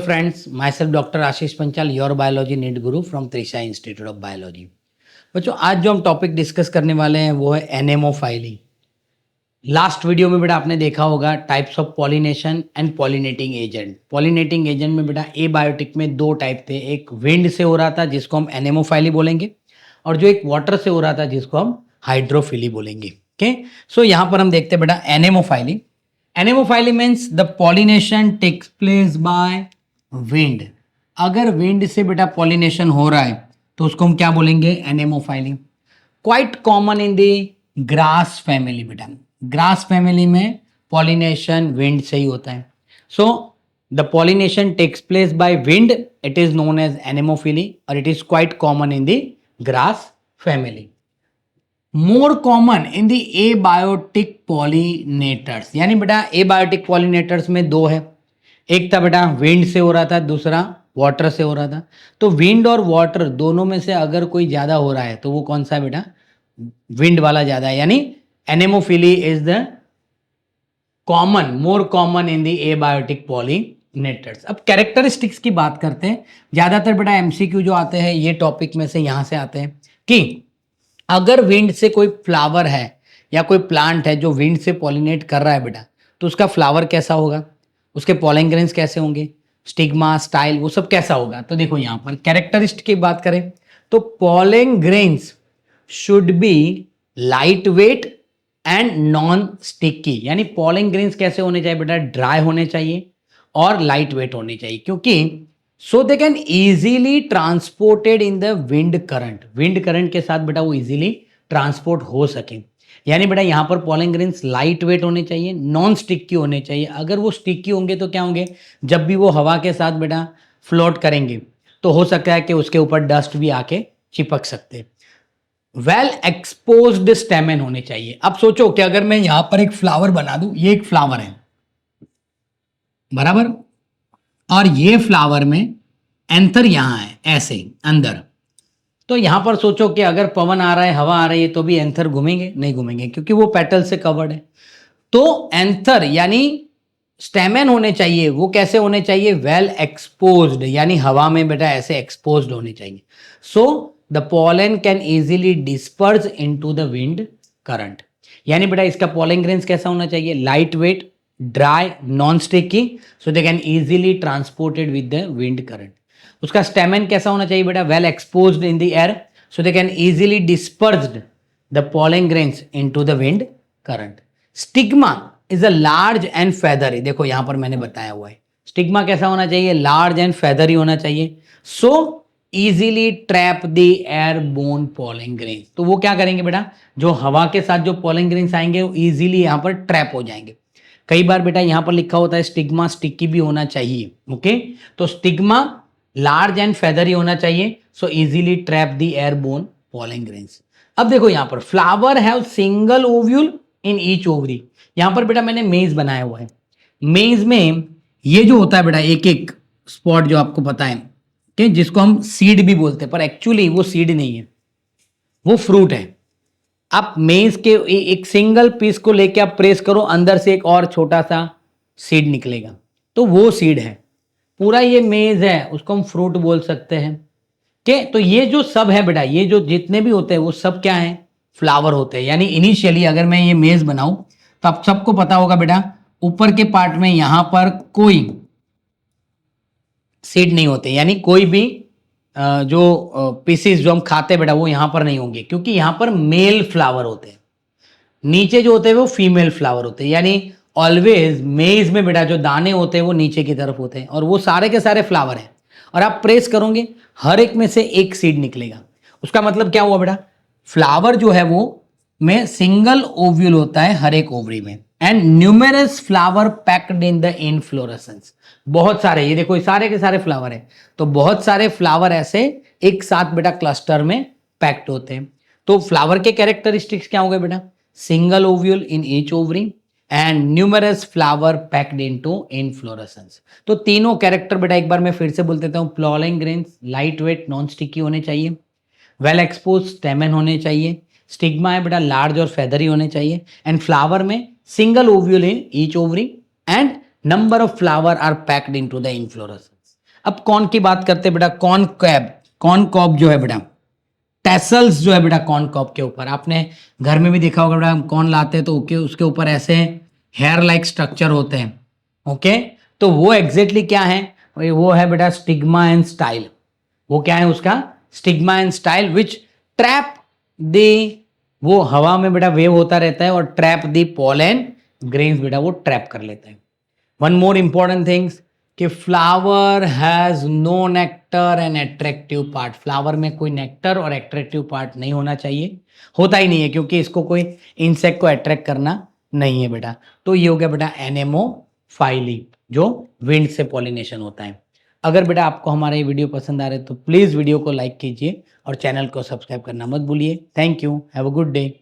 friends, myself Dr. Ashish Panchal, your biology need guru from Trisha Institute of Biology. बच्चों आज जो हम topic discuss करने वाले हैं वो है एनेमोफाइली। लास्ट वीडियो में बेटा आपने देखा होगा types of pollination and pollinating agent. Pollinating agent में बेटा एबायोटिक में दो टाइप थे, एक विंड से हो रहा था जिसको हम एनेमोफाइली बोलेंगे और जो एक वाटर से हो रहा था जिसको हम हाइड्रोफिली बोलेंगे। ओके, सो यहाँ पर हम देखते हैं बेटा anemophily. Anemophily means the pollination takes place by wind. अगर विंड से बेटा पॉलिनेशन हो रहा है तो उसको हम क्या बोलेंगे? Anemophily. Quite common in the grass family बेटा। ग्रास फैमिली में पॉलिनेशन विंड से ही होता है। So the pollination takes place by wind, it is known as anemophily और it is quite common in the grass family. More common in the abiotic pollinators, यानी बेटा abiotic pollinators में दो है, एक था बेटा विंड से हो रहा था, दूसरा वाटर से हो रहा था। तो विंड और वाटर दोनों में से अगर कोई ज्यादा हो रहा है तो वो कौन सा है बेटा? विंड वाला ज्यादा है, यानी anemophily is the common, more common in the abiotic pollinators. अब कैरेक्टरिस्टिक्स की बात करते हैं। ज्यादातर बेटा एमसीक्यू जो आते हैं ये टॉपिक में से यहां से आते हैं कि अगर विंड से कोई फ्लावर है या कोई प्लांट है जो विंड से पॉलिनेट कर रहा है बेटा, तो उसका फ्लावर कैसा होगा, उसके पॉलन ग्रेन्स कैसे होंगे, स्टिग्मा, स्टाइल, वो सब कैसा होगा। तो देखो यहाँ पर कैरेक्टरिस्टिक की बात करें तो pollen grains should be light weight and non sticky. यानी पॉलन ग्रेन्स कैसे होने चाहिए बेटा? ड्राई होने चाहिए और लाइट वेट होने चाहिए, क्योंकि so they can easily transported in the wind current. Wind current के साथ बेटा वो इजीली ट्रांसपोर्ट हो सके। यानी बेटा यहाँ पर पॉलन ग्रेन्स लाइट वेट होने चाहिए, नॉन स्टिकी होने चाहिए। अगर वो स्टिकी होंगे तो क्या होंगे? जब भी वो हवा के साथ बेटा फ्लोट करेंगे तो हो सकता है कि उसके ऊपर डस्ट भी आके चिपक सकते। वेल एक्सपोज्ड स्टेमन होने चाहिए। अब सोचो कि अगर मैं यहां पर एक फ्लावर बना दूं, ये एक फ्लावर है बराबर, और ये फ्लावर में एंथर यहां है ऐसे अंदर, तो यहां पर सोचो कि अगर पवन आ रहा है, हवा आ रही है, तो भी एंथर घूमेंगे? नहीं घूमेंगे, क्योंकि वो पेटल से कवर्ड है। तो एंथर यानी स्टेमन होने चाहिए, वो कैसे होने चाहिए? वेल एक्सपोज्ड, यानी हवा में बेटा ऐसे एक्सपोज्ड होने चाहिए। So the pollen can easily disperse into the wind current. यानी बेटा इसका पॉलन ग्रेन्स कैसा होना चाहिए? Light weight, dry, non sticky, so they can easily transported with the wind current. उसका स्टेमन कैसा होना चाहिए बेटा? Well exposed in the air, so they can easily dispersed the pollen grains into the wind current. Stigma is a large and feathery. देखो यहां पर मैंने बताया हुआ है स्टिग्मा कैसा होना चाहिए? लार्ज एंड फेदरी होना चाहिए। So easily trap the airborne pollen grains. तो वो क्या करेंगे बेटा? जो हवा के साथ जो पॉलन ग्रेन्स आएंगे वो इजीली यहां पर ट्रैप हो जाएंगे। कई बार बेटा यहां पर लिखा होता है स्टिग्मा स्टिकी भी होना चाहिए। ओके, तो स्टिग्मा लार्ज एंड फेदरी होना चाहिए, so easily trap the airborne pollen grains. अब देखो यहां पर flower have single ovule in each ovary. यहां पर बेटा मैंने मेज बनाया हुआ है। मेज में ये जो होता है बेटा एक एक स्पॉट जो आपको पता है कि जिसको हम सीड भी बोलते हैं, पर एक्चुअली वो सीड नहीं है, वो फ्रूट है। आप मेज के एक सिंगल पीस को लेके आप प्रेस करो, अंदर से एक और छोटा सा सीड निकलेगा, तो वो सीड है। पूरा ये मेज है, उसको हम फ्रूट बोल सकते हैं। के तो ये जो सब है बेटा, ये जो जितने भी होते हैं वो सब क्या है? फ्लावर होते हैं। यानी इनिशियली अगर मैं ये मेज बनाऊं तो आप सबको पता होगा बेटा ऊपर के पार्ट में यहां पर कोई सीड नहीं होते, यानी कोई भी जो पीसेस जो हम खाते हैं बेटा वो यहां पर नहीं होंगे, क्योंकि यहां पर मेल फ्लावर होते हैं। नीचे जो होते हैं वो फीमेल फ्लावर होते हैं। यानी ऑलवेज मेज में बेटा जो दाने होते हैं वो नीचे की तरफ होते हैं और वो सारे के सारे फ्लावर हैं। और आप प्रेस करोगे हर एक में से एक सीड निकलेगा। उसका मतलब क्या हुआ बेटा? फ्लावर जो है वो में सिंगल ओव्यूल होता है हर एक ओवरी में, and numerous flower packed in the inflorescence. बहुत सारे, ये देखो ये सारे के सारे फ्लावर है, तो बहुत सारे फ्लावर ऐसे एक साथ बेटा क्लस्टर में पैक्ड होते हैं। तो फ्लावर के कैरेक्टरिस्टिक्स क्या हो गए बेटा? Single ovule in each ovary and numerous flower packed into inflorescence. तो तीनों कैरेक्टर बेटा एक बार मैं फिर से बोल देता हूं। Pollen grains light weight, non sticky होने चाहिए, वेल एक्सपोज स्टेमन होने चाहिए, स्टिग्मा है बेटा लार्ज और फेदरी होने चाहिए, एंड फ्लावर में single ovule in each ovary and number of flower are packed into the inflorescence. अब कॉर्न की बात करते हैं बेटा, कॉर्न कॉब जो है बेटा, टैसल्स जो है बेटा कॉर्न कॉब के ऊपर, आपने घर में भी देखा होगा बेटा, कॉर्न लाते हैं तो उसके ऊपर ऐसे हेयर लाइक स्ट्रक्चर होते हैं। ओके, तो वो एग्जैक्टली क्या है, वो है बेटा स्टिग्मा एंड स्टाइल। वो क्या है उसका, stigma and style which trap the, वो हवा में बेटा वेव होता रहता है और ट्रैप दी पॉलन ग्रेन्स बेटा वो ट्रैप कर लेता है। वन मोर इंपॉर्टेंट थिंग्स कि flower has no nectar and attractive part, flower में कोई नेक्टर और एट्रैक्टिव पार्ट नहीं होना चाहिए, होता ही नहीं है, क्योंकि इसको कोई इंसेक्ट को अट्रैक्ट करना नहीं है बेटा। तो ये हो गया बेटा एनेमोफाइली, जो विंड से पॉलिनेशन होता है। अगर बेटा आपको हमारा ये वीडियो पसंद आ रहा है तो प्लीज़ वीडियो को लाइक कीजिए और चैनल को सब्सक्राइब करना मत भूलिए। Thank you, have a good day.